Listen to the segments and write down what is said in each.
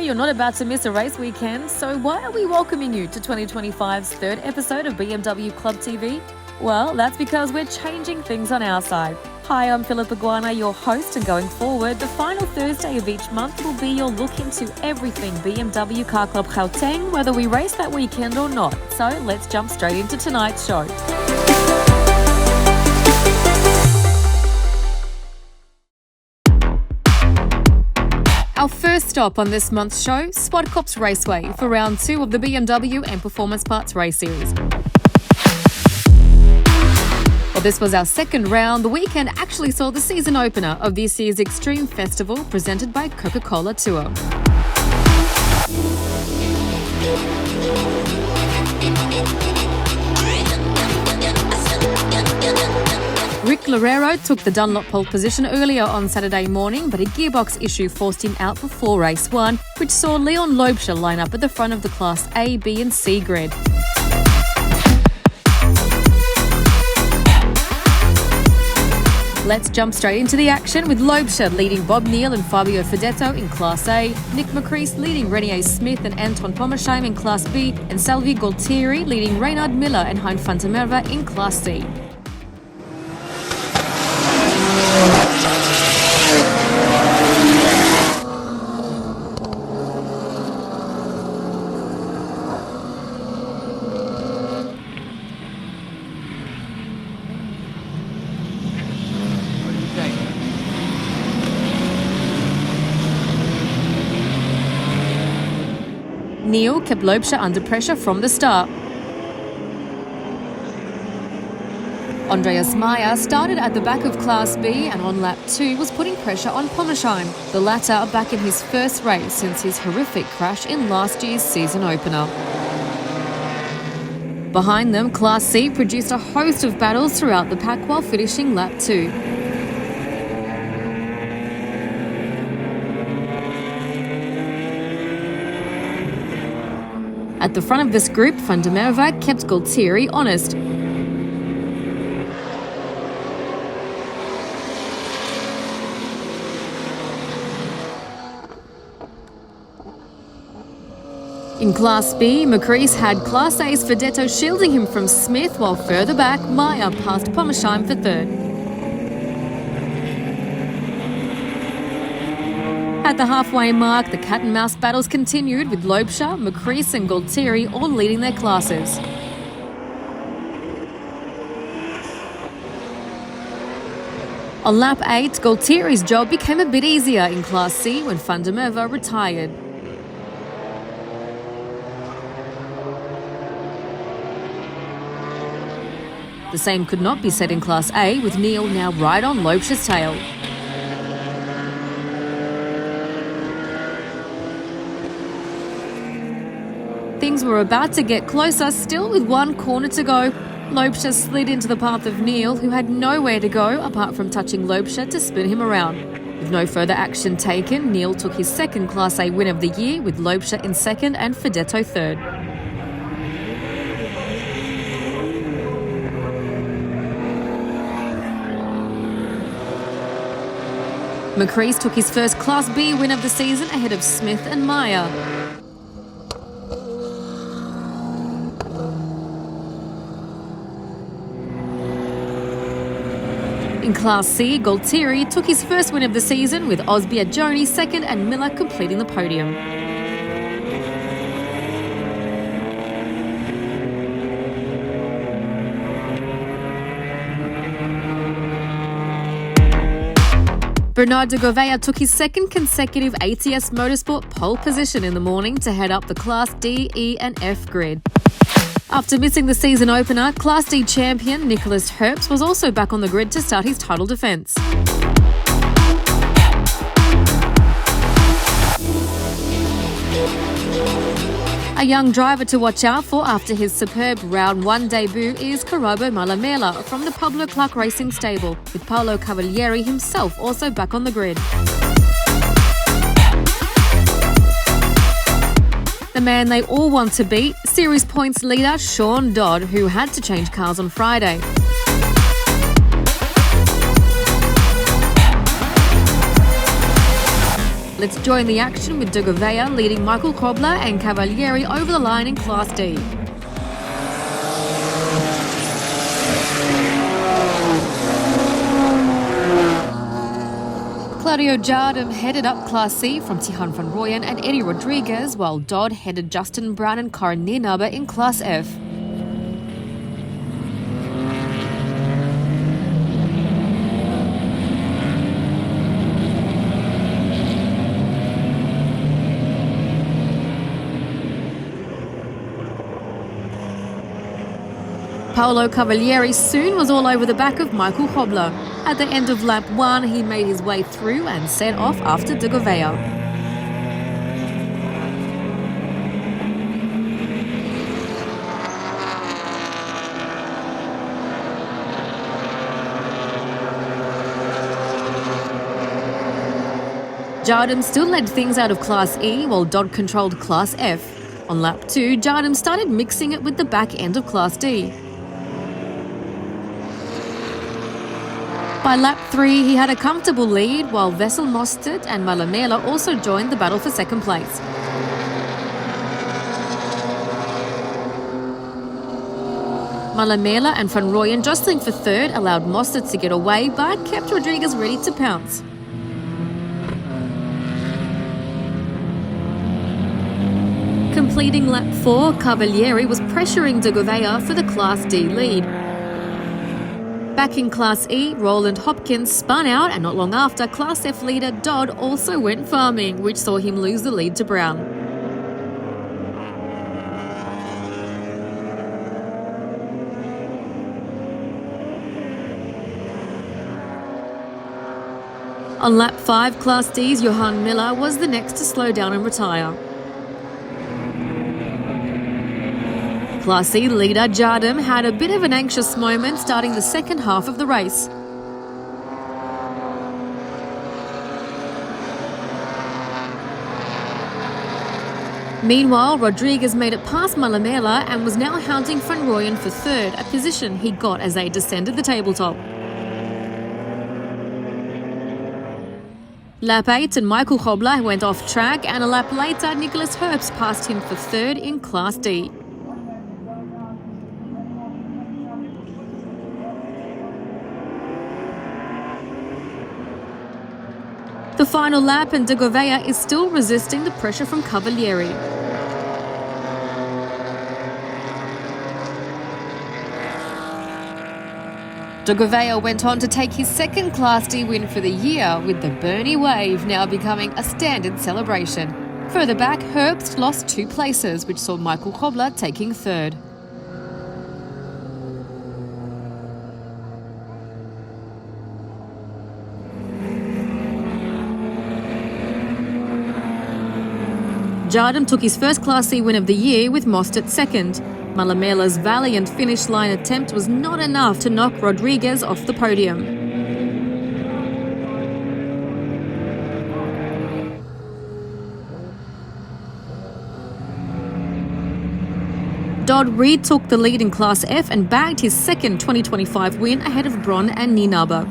you're not about to miss a race weekend, so why are we welcoming you to 2025's third episode of BMW Club TV? Well, that's because we're changing things on our side. Hi, I'm Philippa Guana, your host, and going forward, the final Thursday of each month will be your look into everything BMW Car Club Gauteng, whether we race that weekend or not. So let's jump straight into tonight's show. Our first stop on this month's show, Swadkops Raceway, for round 2 of the BMW and Performance Parts Race Series. Well, this was our second round. The weekend actually saw the season opener of this year's Extreme Festival presented by Coca-Cola Tour. Rick Lerero took the Dunlop pole position earlier on Saturday morning, but a gearbox issue forced him out before race 1, which saw Leon Loebscher line up at the front of the Class A, B and C grid. Let's jump straight into the action with Loebscher leading Bob Neal and Fabio Fedetto in Class A, Nick McCrease leading Renier Smith and Anton Pommersheim in Class B, and Salvi Gualtieri leading Reynard Miller and Hein van der Merwe in Class C. Neal kept Loebscher under pressure from the start. Andreas Meyer started at the back of Class B and on lap 2 was putting pressure on Pommersheim, the latter back in his first race since his horrific crash in last year's season opener. Behind them, Class C produced a host of battles throughout the pack while finishing lap 2. At the front of this group, van der Merwe kept Gualtieri honest. In Class B, McCrease had Class A's Fedetto shielding him from Smith, while further back, Meyer passed Pommersheim for third. At the halfway mark, the cat-and-mouse battles continued with Loebscher, McCrease and Gualtieri all leading their classes. On lap 8, Gualtieri's job became a bit easier in Class C when van der Merwe retired. The same could not be said in Class A, with Neal now right on Loebscher's tail. Things were about to get closer, still with one corner to go. Loebscher slid into the path of Neal, who had nowhere to go apart from touching Loebscher to spin him around. With no further action taken, Neal took his second Class A win of the year, with Loebscher in second and Fedetto third. McCrease took his first Class B win of the season ahead of Smith and Meyer. In Class C, Gualtieri took his first win of the season with Osbiagoni second and Miller completing the podium. Bernard de Gouveia took his second consecutive ATS Motorsport pole position in the morning to head up the Class D, E and F grid. After missing the season opener, Class D champion Nicholas Herbst was also back on the grid to start his title defence. A young driver to watch out for after his superb Round 1 debut is Karobo Malamela from the Pablo Clark Racing stable, with Paolo Cavalieri himself also back on the grid. The man they all want to beat, series points leader Sean Dodd, who had to change cars on Friday. Let's join the action with De Gouveia leading Michael Kobler and Cavalieri over the line in Class D. Claudio Jardim headed up Class C from Tihan van Rooyen and Eddie Rodriguez, while Dodd headed Justin Brown and Karin Nienaber in Class F. Paolo Cavalieri soon was all over the back of Michael Kobler. At the end of lap 1, he made his way through and set off after De Gouveia. Jardim still led things out of Class E while Dodd controlled Class F. On lap 2, Jardim started mixing it with the back end of Class D. By lap 3, he had a comfortable lead, while Wessel Mostert and Malamela also joined the battle for second place. Malamela and Van Rooyen jostling for third allowed Mostert to get away, but kept Rodriguez ready to pounce. Completing lap 4, Cavalieri was pressuring De Gouveia for the Class D lead. Back in Class E, Roland Hopkins spun out, and not long after, Class F leader Dodd also went farming, which saw him lose the lead to Brown. On lap 5, Class D's Johan Miller was the next to slow down and retire. Class C leader Jardim had a bit of an anxious moment starting the second half of the race. Meanwhile, Rodriguez made it past Malamela and was now hounding Van Rooyen for third, a position he got as they descended the tabletop. Lap 8 and Michael Kobler went off track, and a lap later Nicholas Herbst passed him for third in Class D. The final lap, and De Gouveia is still resisting the pressure from Cavalieri. De Gouveia went on to take his second Class D win for the year, with the Bernie Wave now becoming a standard celebration. Further back, Herbst lost 2 places, which saw Michael Kobler taking third. Jardim took his first Class C win of the year with Mostert second. Malamela's valiant finish line attempt was not enough to knock Rodriguez off the podium. Dodd retook the lead in Class F and bagged his second 2025 win ahead of Braun and Nienaber.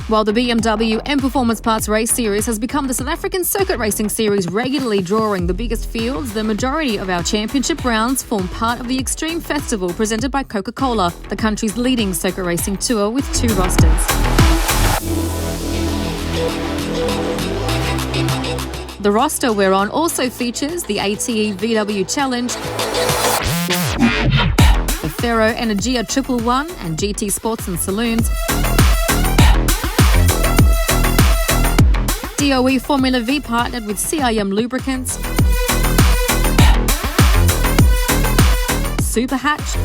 While the BMW M Performance Parts Race Series has become the South African circuit racing series regularly drawing the biggest fields, the majority of our championship rounds form part of the Extreme Festival presented by Coca-Cola, the country's leading circuit racing tour with 2 rosters. The roster we're on also features the ATE VW Challenge, the Ferro Energia 111 and GT Sports and Saloons, DOE Formula V partnered with CIM Lubricants, Super Hatch,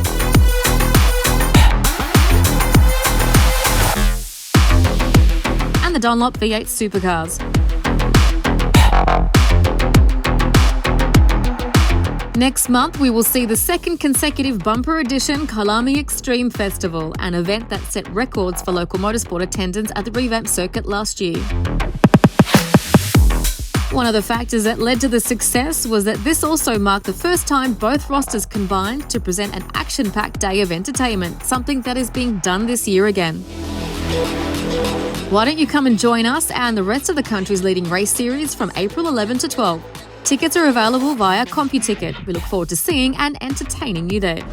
and the Dunlop V8 Supercars. Next month, we will see the second consecutive bumper edition Kalami Extreme Festival, an event that set records for local motorsport attendance at the revamped circuit last year. One of the factors that led to the success was that this also marked the first time both rosters combined to present an action-packed day of entertainment, something that is being done this year again. Why don't you come and join us and the rest of the country's leading race series from April 11 to 12? Tickets are available via CompuTicket. We look forward to seeing and entertaining you there.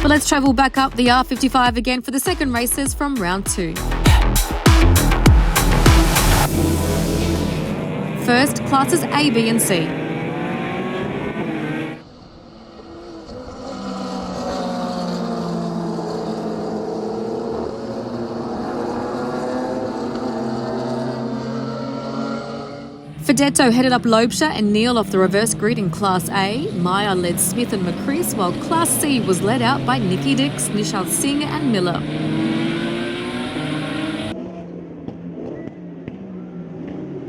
But let's travel back up the R55 again for the second races from round 2. First, classes A, B and C. Fedetto headed up Loebscher and Neal off the reverse grid in Class A. Meyer led Smith and McCrease, while Class C was led out by Nicky Dix, Nishal Singh and Miller.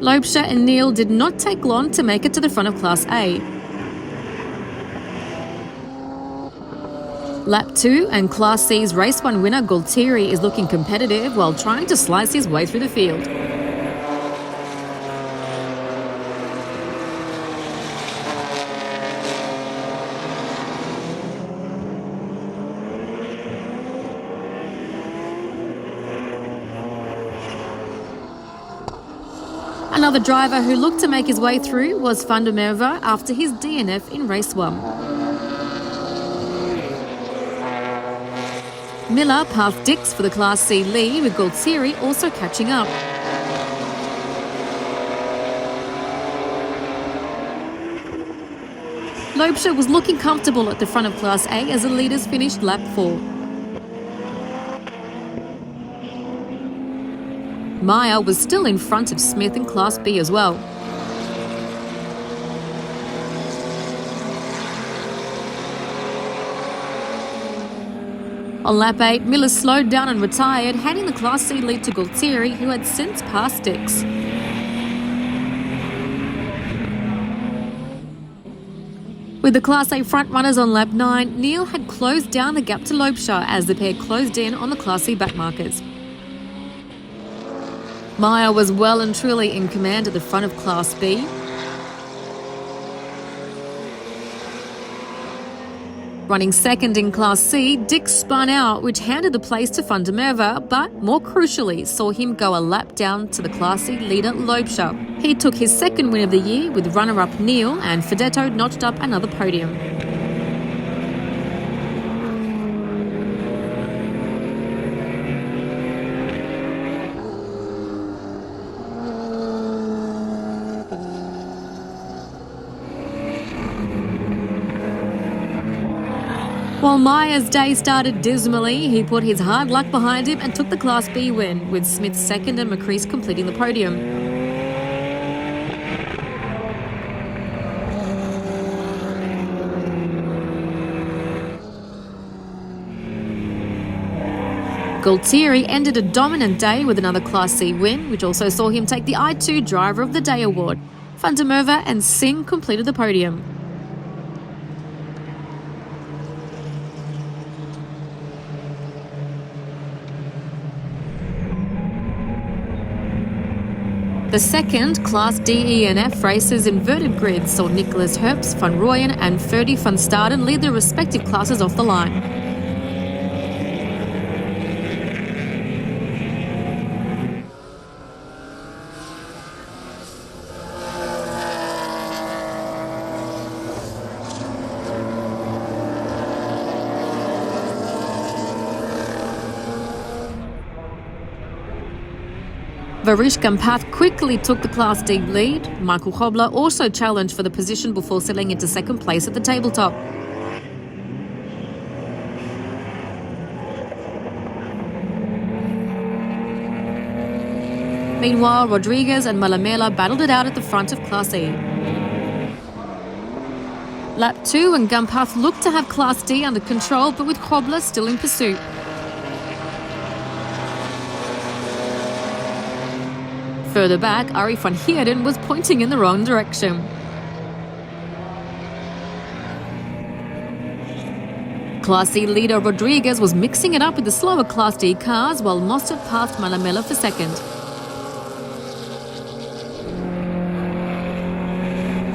Loebscher and Neal did not take long to make it to the front of Class A. Lap 2 and Class C's Race 1 winner Gualtieri is looking competitive while trying to slice his way through the field. Another driver who looked to make his way through was Van der Merwe after his DNF in race 1. Miller passed Dix for the Class C lead, with Gualtieri also catching up. Loebscher was looking comfortable at the front of Class A as the leaders finished lap 4. Meyer was still in front of Smith in Class B as well. On lap 8, Miller slowed down and retired, handing the Class C lead to Gualtieri, who had since passed Dix. With the Class A front-runners on lap 9, Neal had closed down the gap to Loebscher as the pair closed in on the Class C backmarkers. Meyer was well and truly in command at the front of Class B. Running second in Class C, Dix spun out, which handed the place to Van der Merwe, but more crucially saw him go a lap down to the Class C leader Loebscher. He took his second win of the year with runner-up Neal, and Fedetto notched up another podium. While Meyer's day started dismally, he put his hard luck behind him and took the Class B win, with Smith second and McCrease completing the podium. Gualtieri ended a dominant day with another Class C win, which also saw him take the I2 Driver of the Day award. Van der Merwe and Singh completed the podium. The second Class D, E and F races inverted grids saw Nicholas Herbst, Van Rooyen and Ferdy van Staden lead their respective classes off the line. Varish Gampath quickly took the Class D lead. Michael Hobler also challenged for the position before settling into second place at the tabletop. Meanwhile, Rodriguez and Malamela battled it out at the front of Class E. Lap 2 and Gampath looked to have Class D under control, but with Hobler still in pursuit. Further back, Arie van Heerden was pointing in the wrong direction. Class C leader Rodriguez was mixing it up with the slower Class D cars, while Mostert passed Malamela for second.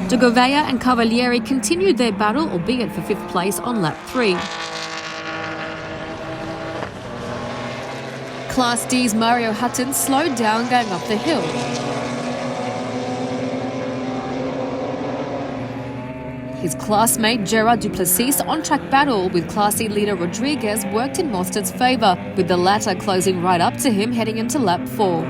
De Gouveia and Cavalieri continued their battle, albeit for fifth place on lap 3. Class D's Mario Hutton slowed down going up the hill. His classmate Gerard Duplessis' on-track battle with Class C leader Rodriguez worked in Mostert's favour, with the latter closing right up to him heading into lap 4.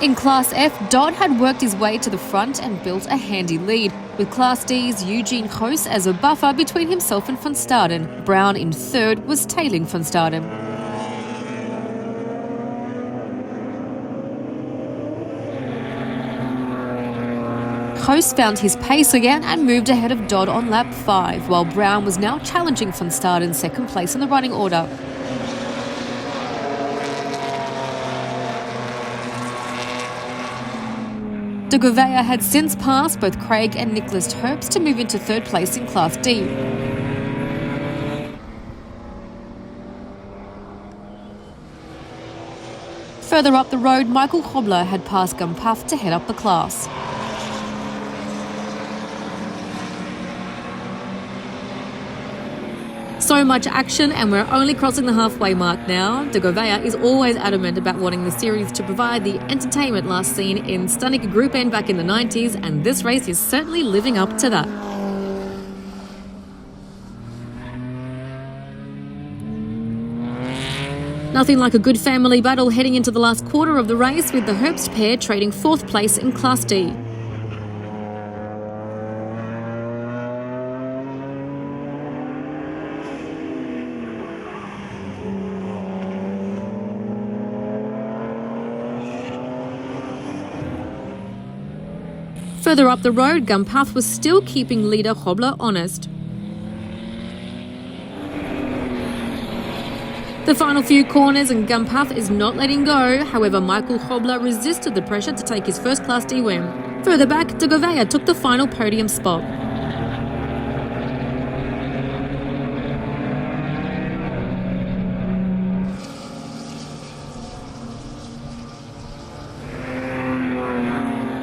In Class F, Dodd had worked his way to the front and built a handy lead, with Class D's Eugene Hoos as a buffer between himself and Van Staden. Brown in third was tailing Van Staden. Hoos found his pace again and moved ahead of Dodd on lap 5, while Brown was now challenging Van Staden's second place in the running order. De Gouveia had since passed both Craig and Nicholas Herbst to move into third place in Class D. Further up the road, Michael Hobler had passed Gumpath to head up the class. So much action, and we're only crossing the halfway mark now. De Gouveia is always adamant about wanting the series to provide the entertainment last seen in stunning Group N back in the 90s, and this race is certainly living up to that. Nothing like a good family battle heading into the last quarter of the race, with the Herbst pair trading fourth place in Class D. Further up the road, Gumpath was still keeping leader Hobler honest. The final few corners and Gumpath is not letting go, however Michael Hobler resisted the pressure to take his first Class D win. Further back, De Gouveia took the final podium spot.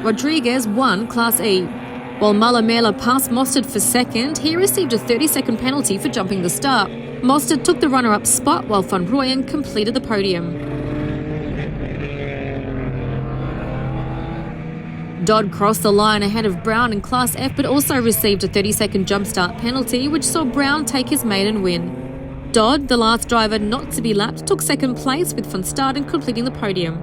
Rodriguez won Class E. While Malamela passed Mostert for second, he received a 30-second penalty for jumping the start. Mostert took the runner-up spot while Van Rooyen completed the podium. Dodd crossed the line ahead of Brown in Class F, but also received a 30-second jump start penalty, which saw Brown take his maiden win. Dodd, the last driver not to be lapped, took second place, with Van Staden completing the podium.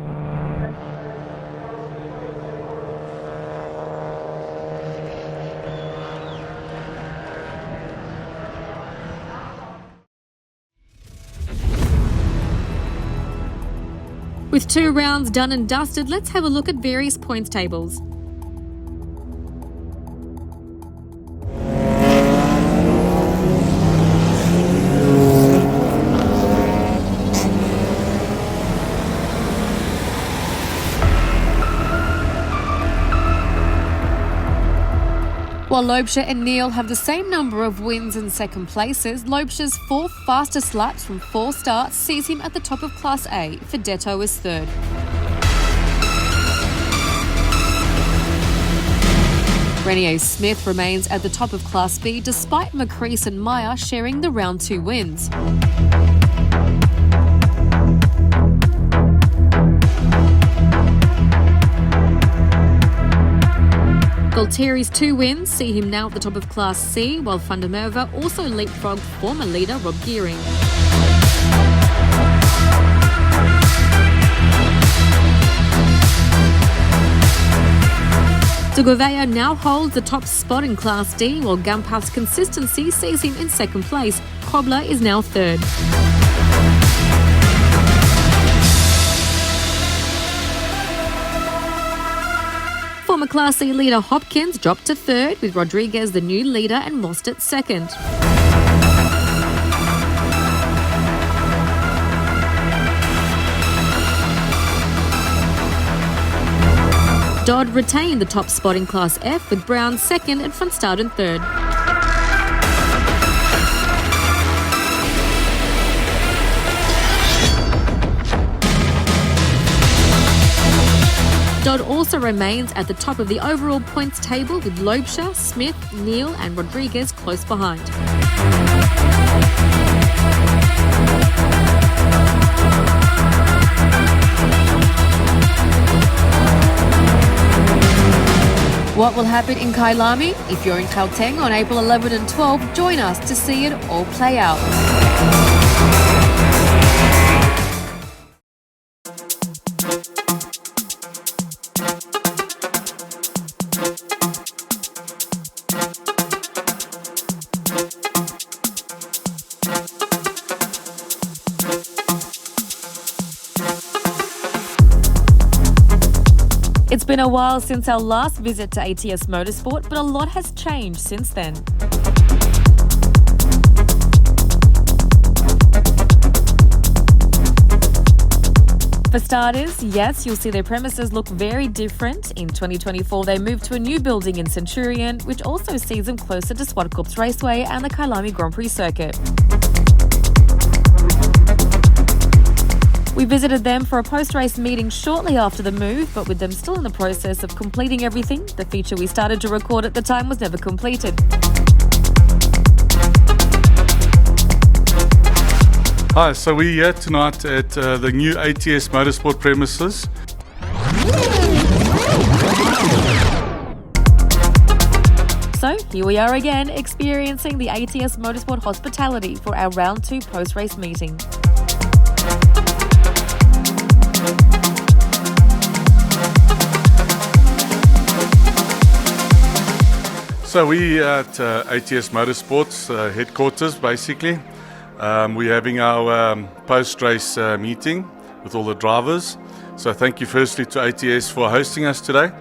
With 2 rounds done and dusted, let's have a look at various points tables. While Loebscher and Neal have the same number of wins and second places, Loebscher's 4th fastest laps from 4 starts sees him at the top of Class A. Fedetto is 3rd. Renier Smith remains at the top of Class B despite McCrease and Meyer sharing the round 2 wins. Gualtieri's 2 wins see him now at the top of Class C, while Van der Merwe also leapfrogged former leader Rob Gearing. De Gouveia now holds the top spot in Class D, while Gumpath's consistency sees him in second place. Hobler is now 3rd. Former Class C leader Hopkins dropped to 3rd, with Rodriguez the new leader and Mostert 2nd. Dodd retained the top spot in Class F with Brown second and Van Staden third. Dodd also remains at the top of the overall points table with Loebscher, Smith, Neal and Rodriguez close behind. What will happen in Kailami? If you're in Gauteng on April 11 and 12, join us to see it all play out. It's been a while since our last visit to ATS Motorsport, but a lot has changed since then. For starters, yes, you'll see their premises look very different. In 2024, they moved to a new building in Centurion, which also sees them closer to Swartkops Raceway and the Kailami Grand Prix circuit. We visited them for a post-race meeting shortly after the move, but with them still in the process of completing everything, the feature we started to record at the time was never completed. Hi, so we're here tonight at the new ATS Motorsport premises. So here we are again, experiencing the ATS Motorsport hospitality for our round 2 post-race meeting. So we're at ATS Motorsport's headquarters, basically. We're having our post-race meeting with all the drivers. So thank you firstly to ATS for hosting us today.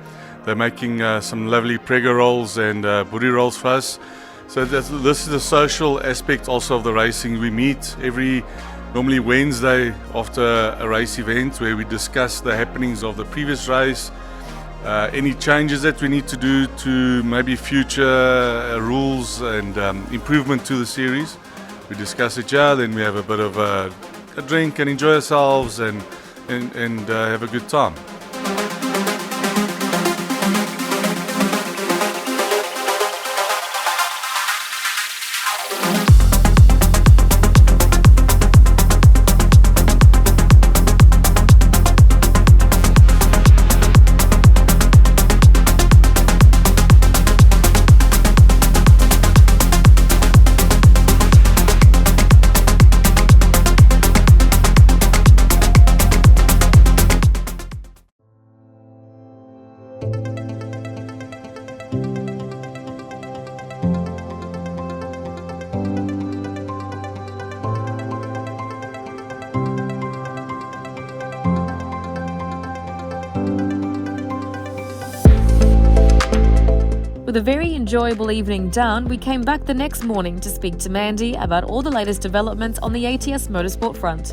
They're making some lovely prego rolls and buri rolls for us. So this is the social aspect also of the racing. We meet normally Wednesday after a race event where we discuss the happenings of the previous race, any changes that we need to do to maybe future rules and improvement to the series. We discuss it here, then we have a bit of a drink and enjoy ourselves and have a good time. With a very enjoyable evening done, we came back the next morning to speak to Mandy about all the latest developments on the ATS Motorsport front.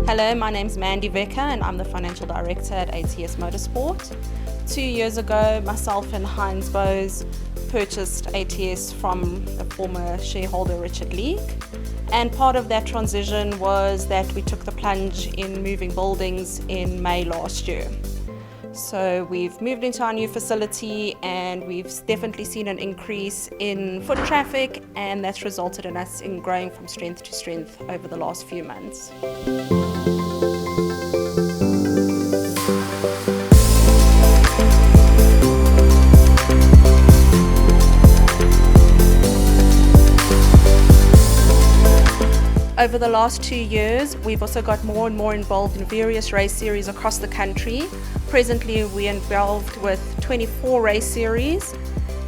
Hello, my name's Mandy Vecker and I'm the Financial Director at ATS Motorsport. 2 years ago, myself and Heinz Bose purchased ATS from a former shareholder, Richard Leake. And part of that transition was that we took the plunge in moving buildings in May last year. So we've moved into our new facility and we've definitely seen an increase in foot traffic, and that's resulted in us in growing from strength to strength over the last few months. Over the last 2 years, we've also got more and more involved in various race series across the country. Presently, we're involved with 24 race series,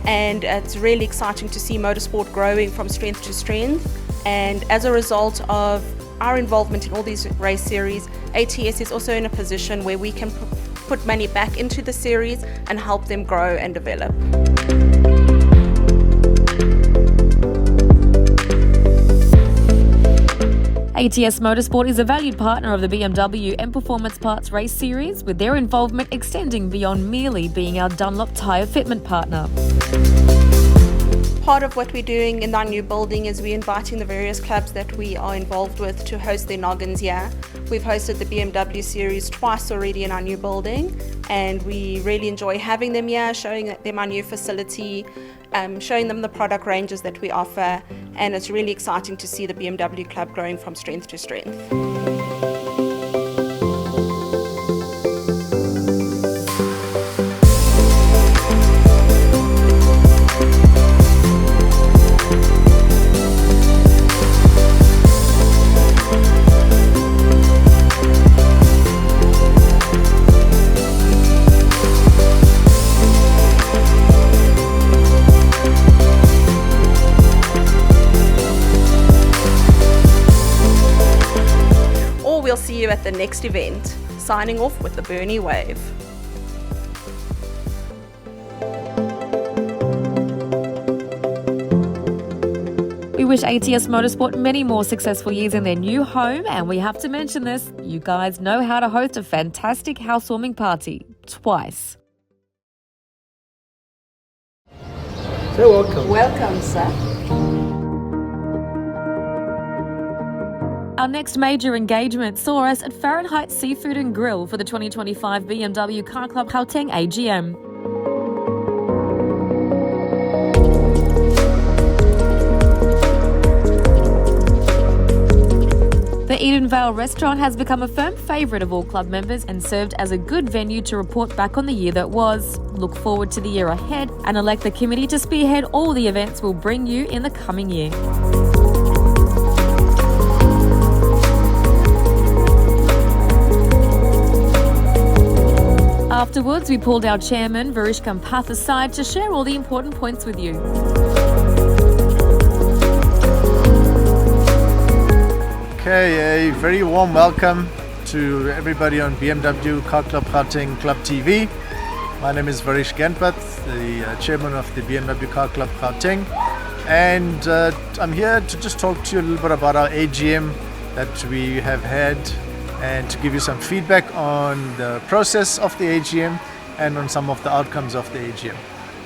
and it's really exciting to see motorsport growing from strength to strength. And as a result of our involvement in all these race series, ATS is also in a position where we can put money back into the series and help them grow and develop. ATS Motorsport is a valued partner of the BMW M Performance Parts Race Series, with their involvement extending beyond merely being our Dunlop tyre fitment partner. Part of what we're doing in our new building is we're inviting the various clubs that we are involved with to host their noggins here. We've hosted the BMW series twice already in our new building, and we really enjoy having them here, showing them our new facility, showing them the product ranges that we offer, and it's really exciting to see the BMW Club growing from strength to strength. We'll see you at the next event. Signing off with the Bernie Wave. We wish ATS Motorsport many more successful years in their new home, and we have to mention this, you guys know how to host a fantastic housewarming party. Twice. So welcome. Welcome, sir. Our next major engagement saw us at Fahrenheit Seafood and Grill for the 2025 BMW Car Club Gauteng AGM. The Edenvale restaurant has become a firm favourite of all club members and served as a good venue to report back on the year that was, look forward to the year ahead, and elect the committee to spearhead all the events we'll bring you in the coming year. Afterwards, we pulled our chairman, Varish Kampath, aside to share all the important points with you. Okay, a very warm welcome to everybody on BMW Car Club Club TV. My name is Varish Kampath, the chairman of the BMW Car Club Gauteng, and I'm here to just talk to you a little bit about our AGM that we have had, and to give you some feedback on the process of the AGM and on some of the outcomes of the AGM.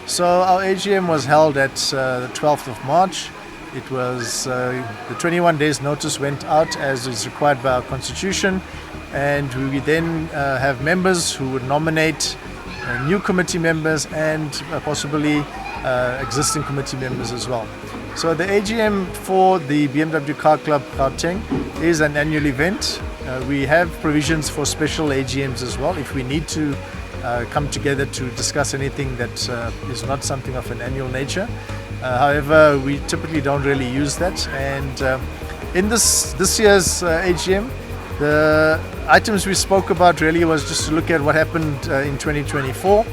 So our AGM was held at the 12th of March. It was the 21 days notice went out as is required by our constitution, and we then have members who would nominate new committee members and possibly existing committee members as well. So the AGM for the BMW Car Club Gauteng is an annual event. We have provisions for special AGMs as well if we need to come together to discuss anything that is not something of an annual nature. However, we typically don't really use that, and in this year's AGM, the items we spoke about really was just to look at what happened in 2024.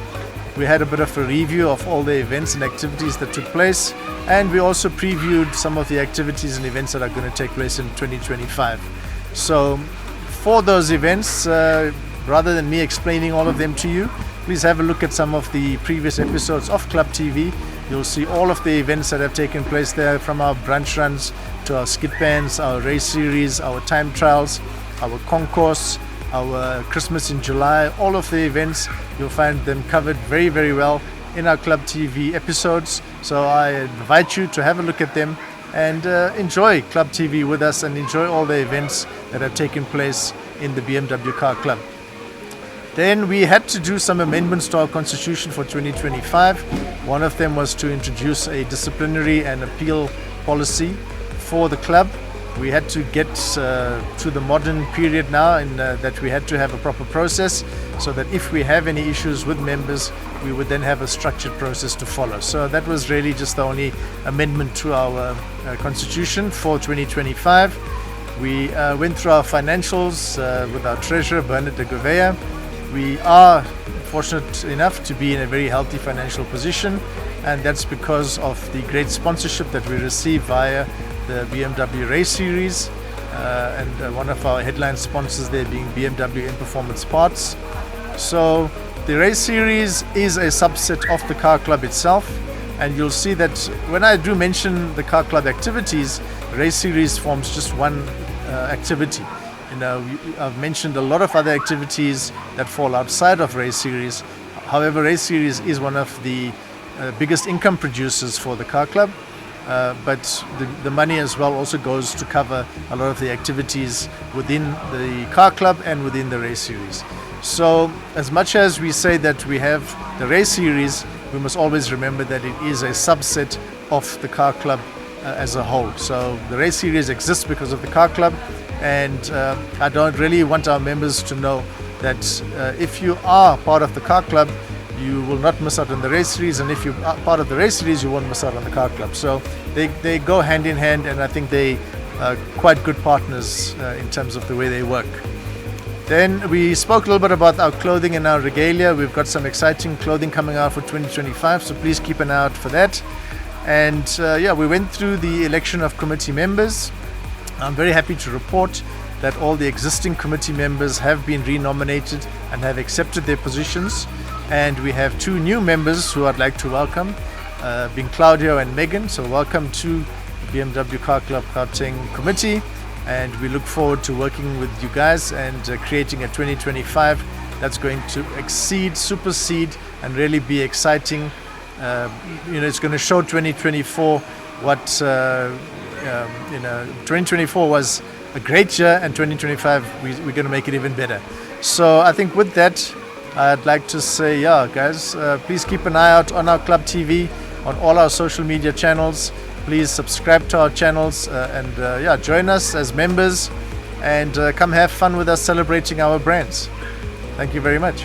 We had a bit of a review of all the events and activities that took place, and we also previewed some of the activities and events that are going to take place in 2025. So for those events, rather than me explaining all of them to you, please have a look at some of the previous episodes of Club TV. You'll see all of the events that have taken place there, from our brunch runs to our skid pans, our race series, our time trials, our concourse, our Christmas in July. All of the events, you'll find them covered very, very well in our Club TV episodes. So I invite you to have a look at them and enjoy Club TV with us, and enjoy all the events that have taken place in the BMW Car Club. Then we had to do some amendments to our constitution for 2025. One of them was to introduce a disciplinary and appeal policy for the club. We had to get to the modern period now, and that we had to have a proper process, so that if we have any issues with members, we would then have a structured process to follow. So that was really just the only amendment to our constitution for 2025. We went through our financials with our treasurer, Bernard de Gouveia. We are fortunate enough to be in a very healthy financial position, and that's because of the great sponsorship that we receive via the BMW race series, and one of our headline sponsors there being BMW M Performance Parts. So the race series is a subset of the car club itself, and you'll see that when I do mention the car club activities, race series forms just one activity. I've mentioned a lot of other activities that fall outside of race series. However, race series is one of the biggest income producers for the car club. But the money as well also goes to cover a lot of the activities within the car club and within the race series. So as much as we say that we have the race series, we must always remember that it is a subset of the car club as a whole. So the race series exists because of the car club, and I don't really want our members to know that if you are part of the car club, you will not miss out on the race series, and if you are part of the race series, you won't miss out on the car club. So they go hand in hand, and I think they are quite good partners in terms of the way they work. Then we spoke a little bit about our clothing and our regalia. We've got some exciting clothing coming out for 2025, so please keep an eye out for that. And we went through the election of committee members. I'm very happy to report that all the existing committee members have been renominated and have accepted their positions. And we have 2 new members who I'd like to welcome, being Claudio and Megan. So welcome to the BMW Car Club Gauteng committee, and we look forward to working with you guys and creating a 2025 that's going to exceed, supersede, and really be exciting. It's going to show 2024 what 2024 was a great year, and 2025 we're going to make it even better. So I think with that, I'd like to say, guys, please keep an eye out on our Club TV, on all our social media channels. Please subscribe to our channels and join us as members, and come have fun with us celebrating our brands. Thank you very much.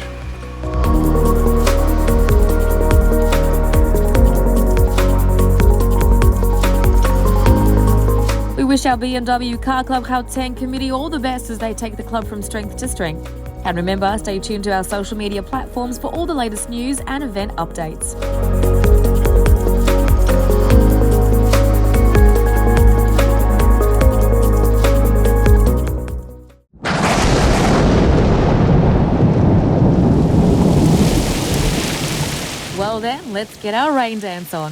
We wish our BMW Car Club Gauteng committee all the best as they take the club from strength to strength. And remember, stay tuned to our social media platforms for all the latest news and event updates. Well then, let's get our rain dance on.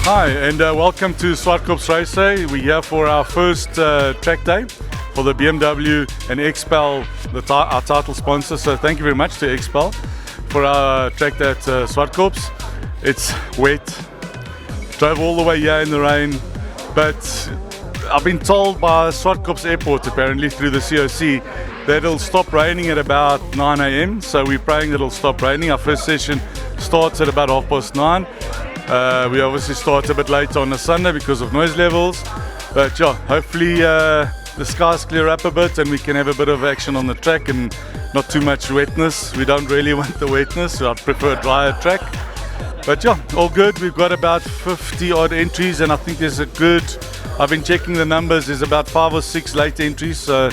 Hi, and welcome to Swartkops Race Day. We're here for our first track day for the BMW and XPEL, our title sponsor. So thank you very much to XPEL for our track day at Swartkops. It's wet, drove all the way here in the rain, but I've been told by Swartkops Airport, apparently through the COC, that it'll stop raining at about 9 a.m. So we're praying that it'll stop raining. Our first session starts at about 9:30. We obviously start a bit later on a Sunday because of noise levels, but hopefully the skies clear up a bit and we can have a bit of action on the track and not too much wetness. We don't really want the wetness, so I'd prefer a drier track. But all good. We've got about 50 odd entries, and I think I've been checking the numbers, there's about 5 or 6 late entries, so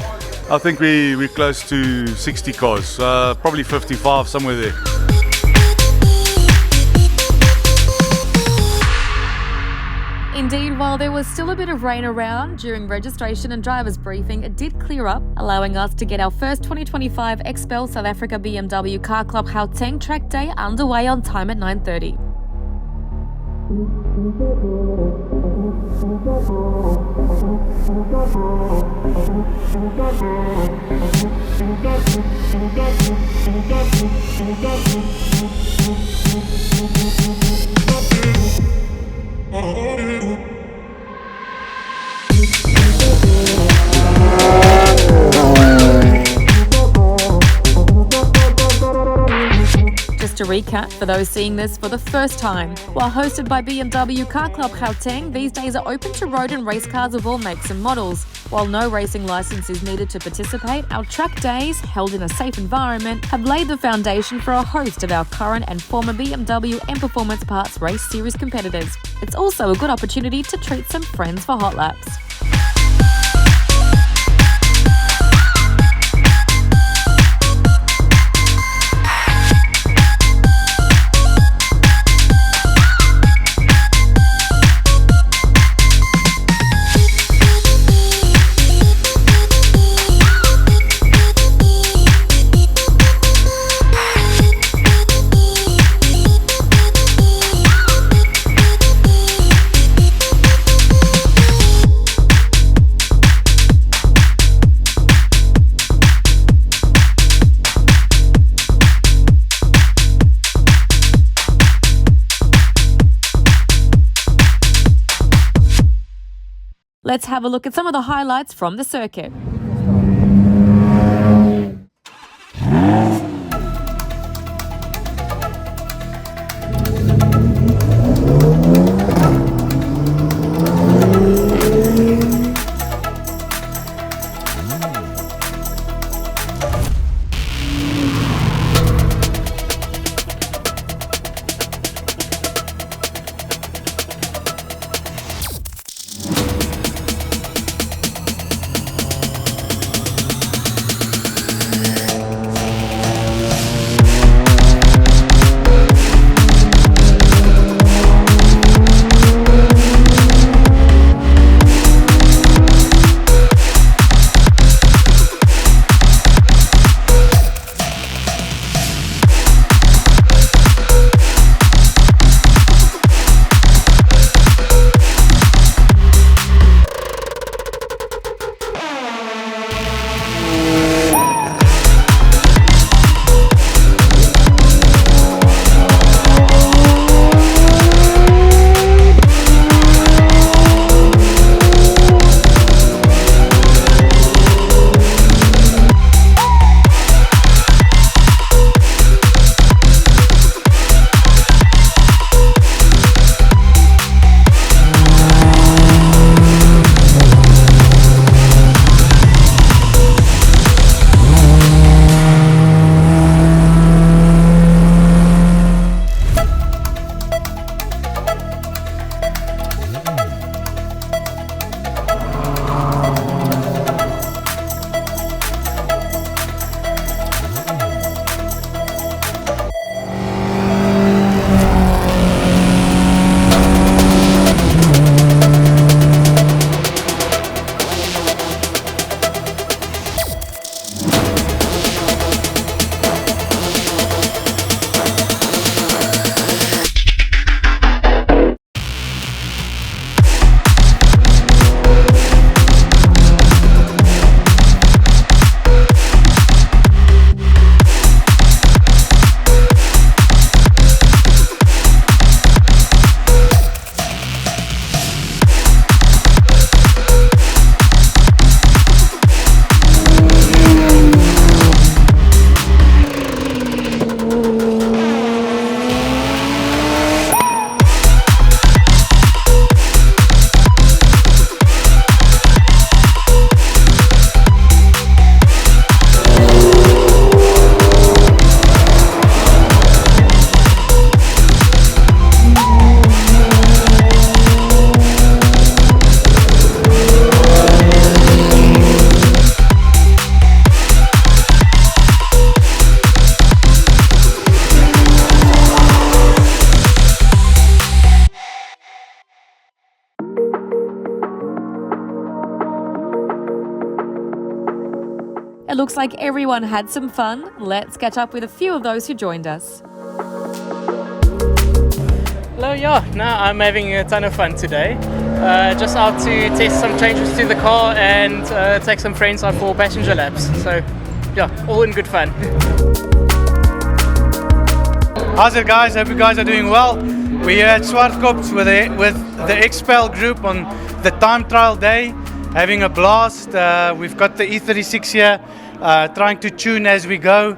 I think we're close to 60 cars, probably 55, somewhere there. Indeed, while there was still a bit of rain around during registration and driver's briefing, it did clear up, allowing us to get our first 2025 XPEL South Africa BMW Car Club Gauteng track day underway on time at 9:30. Just to recap, for those seeing this for the first time, while hosted by BMW Car Club Gauteng, these days are open to road and race cars of all makes and models. While no racing license is needed to participate, our track days, held in a safe environment, have laid the foundation for a host of our current and former BMW and Performance Parts Race Series competitors. It's also a good opportunity to treat some friends for hot laps. Let's have a look at some of the highlights from the circuit. It looks like everyone had some fun. Let's catch up with a few of those who joined us. Hello, I'm having a ton of fun today. Just out to test some changes to the car and take some friends out for passenger laps. So, all in good fun. How's it, guys? Hope you guys are doing well. We're here at Swartkops with the XPEL group on the time trial day, having a blast. We've got the E36 here, trying to tune as we go,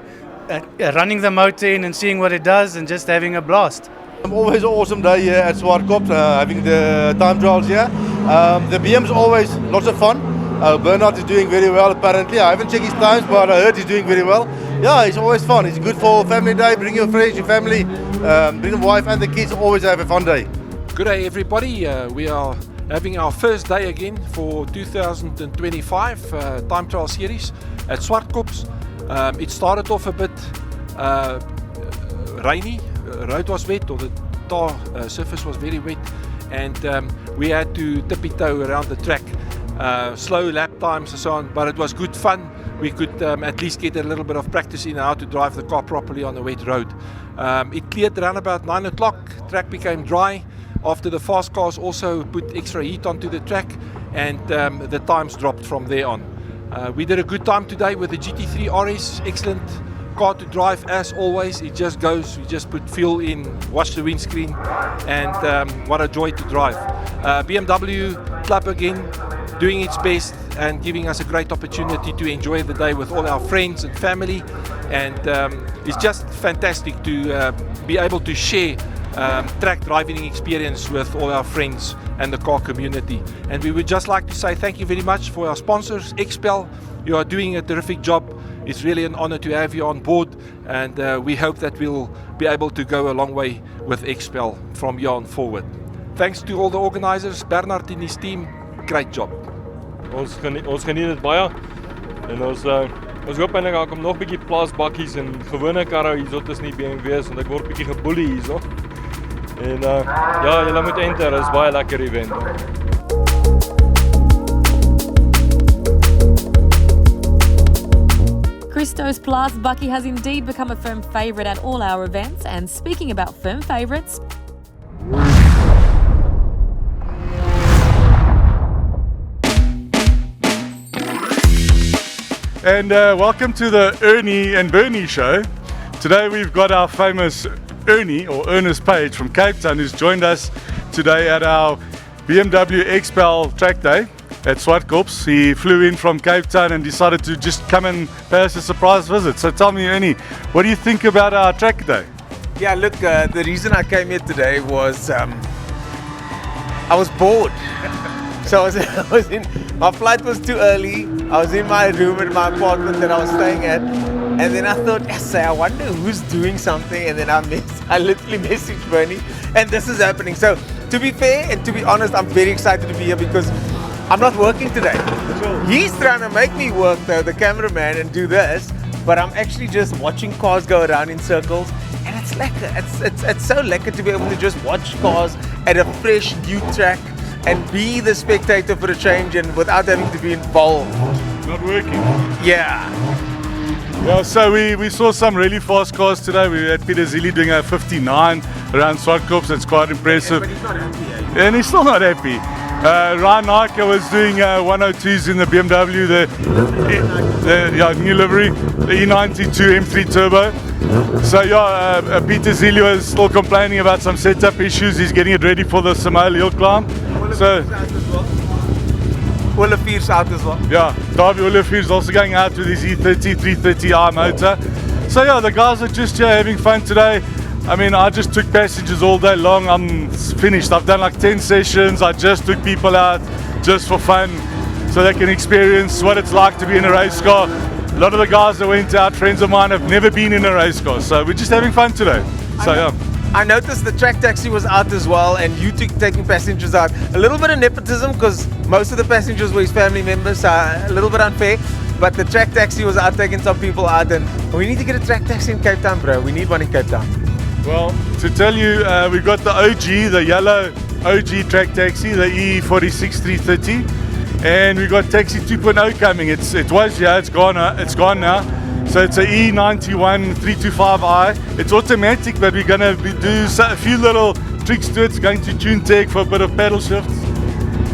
running the motor in and seeing what it does and just having a blast. Always an awesome day here at Swartkops, having the time trials here. The BM's always lots of fun. Bernard is doing very well apparently. I haven't checked his times, but I heard he's doing very well. Yeah, it's always fun. It's good for family day. Bring your friends, your family, bring the wife and the kids. Always have a fun day. Good day, everybody. We are having our first day again for 2025 time trial series at Swartkops. It started off a bit rainy. Road was wet, or the tar surface was very wet, and we had to tippy-toe around the track. Slow lap times and so on, but it was good fun. We could at least get a little bit of practice in how to drive the car properly on a wet road. It cleared around about 9 o'clock. Track became dry after the fast cars also put extra heat onto the track, and the times dropped from there on. We did a good time today with the GT3 RS. Excellent car to drive as always. It just goes. We just put fuel in, wash the windscreen, and what a joy to drive. BMW Club again. doing its best and giving us a great opportunity to enjoy the day with all our friends and family. And it's just fantastic to be able to share track driving experience with all our friends and the car community. And we would just like to say thank you very much for our sponsors, XPEL. You are doing a terrific job. It's really an honor to have you on board, and we hope that we'll be able to go a long way with XPEL from here on forward. Thanks to all the organisers, Bernard and his team, great job. Ons geniet dit baie en ons hoop eintlik daar kom nog bietjie plaasbakkies en gewone karre hierso tussen die BMW's, want ek word bietjie geboelie hierso. En ja, julle moet enter, is baie lekker event. Christo's Plus Bucky has indeed become a firm favourite at all our events, and speaking about firm favourites, And welcome to the Ernie and Bernie show. Today we've got our famous Ernie, or Ernest Page from Cape Town, who's joined us today at our BMW XPEL track day at Swartkorps. He flew in from Cape Town and decided to just come and pay us a surprise visit. So tell me, Ernie, what do you think about our track day? Yeah, look, the reason I came here today was I was bored. So my flight was too early. I was in my room in my apartment that I was staying at, and then I thought, yes, I wonder who's doing something, and then I literally messaged Bernie, and this is happening. So to be fair and to be honest, I'm very excited to be here because I'm not working today. He's trying to make me work, though, the cameraman, and do this, but I'm actually just watching cars go around in circles, and it's lekker. It's so lekker to be able to just watch cars at a fresh new track and be the spectator for a change and without having to be involved. Not working. Yeah. Well, so we saw some really fast cars today. We had Peter Zilli doing a 59 around Swartkorps. That's quite impressive. But he's not happy, eh? And he's still not happy. Ryan Nyker was doing 102s in the BMW, the new livery, the E92 M3 Turbo. So yeah, Peter Zilli was still complaining about some setup issues. He's getting it ready for the Samoa hill climb. So Olafier's out as well. yeah, Davy Olafier's also going out with his E30 330i motor. So yeah, the guys are just here having fun today. I mean, I just took passengers all day long. I'm finished. I've done like 10 sessions. I just took people out just for fun so they can experience what it's like to be in a race car. A lot of the guys that went out, friends of mine, have never been in a race car. So we're just having fun today. So yeah. I noticed the track taxi was out as well, and you taking passengers out. A little bit of nepotism because most of the passengers were his family members, so a little bit unfair. But the track taxi was out taking some people out, and we need to get a track taxi in Cape Town, bro. We need one in Cape Town. Well, to tell you, we've got the OG, the yellow OG track taxi, the E46 330, and we've got Taxi 2.0 coming. It was here, it's gone now. So it's a E91 325i. It's automatic, but we're going to do a few little tricks to it. It's going to tune tech for a bit of pedal shifts.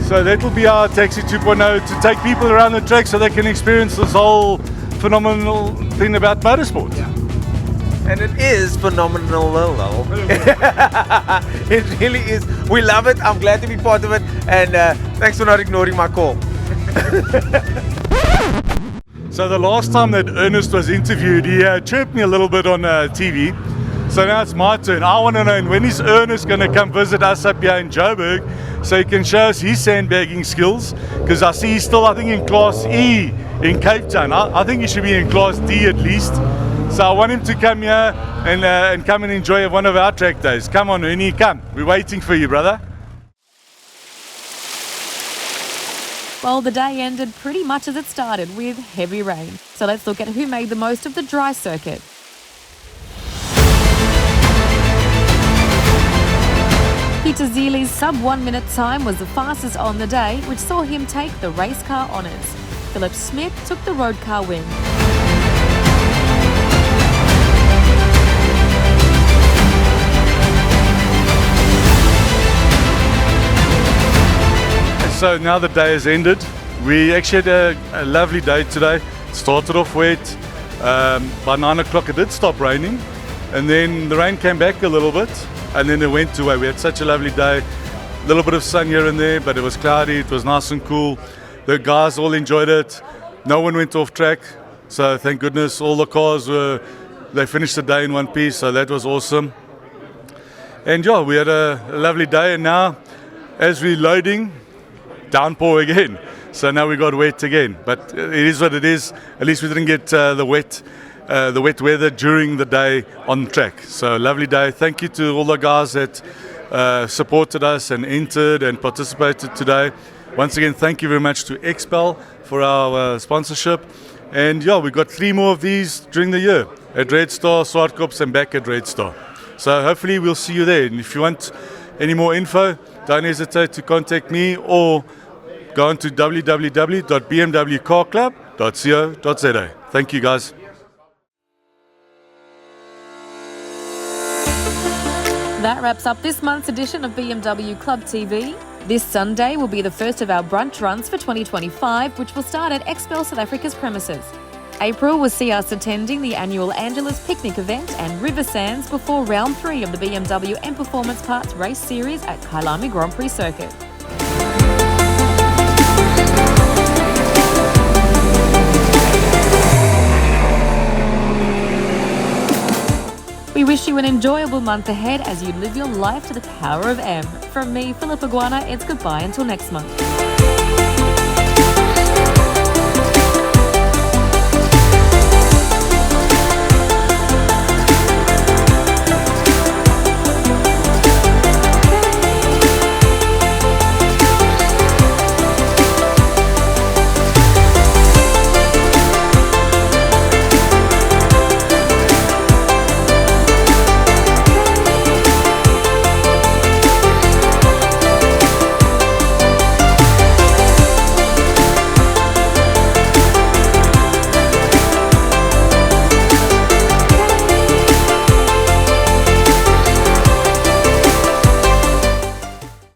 So that will be our Taxi 2.0 to take people around the track so they can experience this whole phenomenal thing about motorsport. Yeah. And it is phenomenal, lol. It really is. We love it. I'm glad to be part of it. And thanks for not ignoring my call. So the last time that Ernest was interviewed, he chirped me a little bit on TV. So now it's my turn. I want to know, when is Ernest going to come visit us up here in Joburg so he can show us his sandbagging skills? Because I see he's still, I think, in Class E in Cape Town. I think he should be in Class D at least. So I want him to come here and come and enjoy one of our track days. Come on, Ernie, come. We're waiting for you, brother. well, the day ended pretty much as it started, with heavy rain. So let's look at who made the most of the dry circuit. Peter Zilli's sub 1 minute time was the fastest on the day, which saw him take the race car honours. Philip Smith took the road car win. So now the day has ended. We actually had a lovely day today. It started off wet. By 9 o'clock it did stop raining, and then the rain came back a little bit, and then it went away. We had such a lovely day. A little bit of sun here and there, but it was cloudy. It was nice and cool. The guys all enjoyed it. No one went off track. So thank goodness all the cars they finished the day in one piece. So that was awesome. And yeah, we had a lovely day. And now, as we're loading, downpour again. So now we got wet again. But it is what it is. At least we didn't get the wet weather during the day on track. So lovely day. Thank you to all the guys that supported us and entered and participated today. Once again, thank you very much to XPEL for our sponsorship. And yeah, we got 3 more of these during the year at Red Star, Swartkops, and back at Red Star. So hopefully we'll see you there. And if you want any more info, don't hesitate to contact me or go on to www.bmwcarclub.co.za. Thank you, guys. That wraps up this month's edition of BMW Club TV. This Sunday will be the first of our brunch runs for 2025, which will start at XPEL South Africa's premises. April will see us attending the annual Angela's Picnic event and River Sands before round 3 of the BMW M Performance Parts race series at Kailami Grand Prix Circuit. We wish you an enjoyable month ahead as you live your life to the power of M. From me, Philippa Guana, it's goodbye until next month.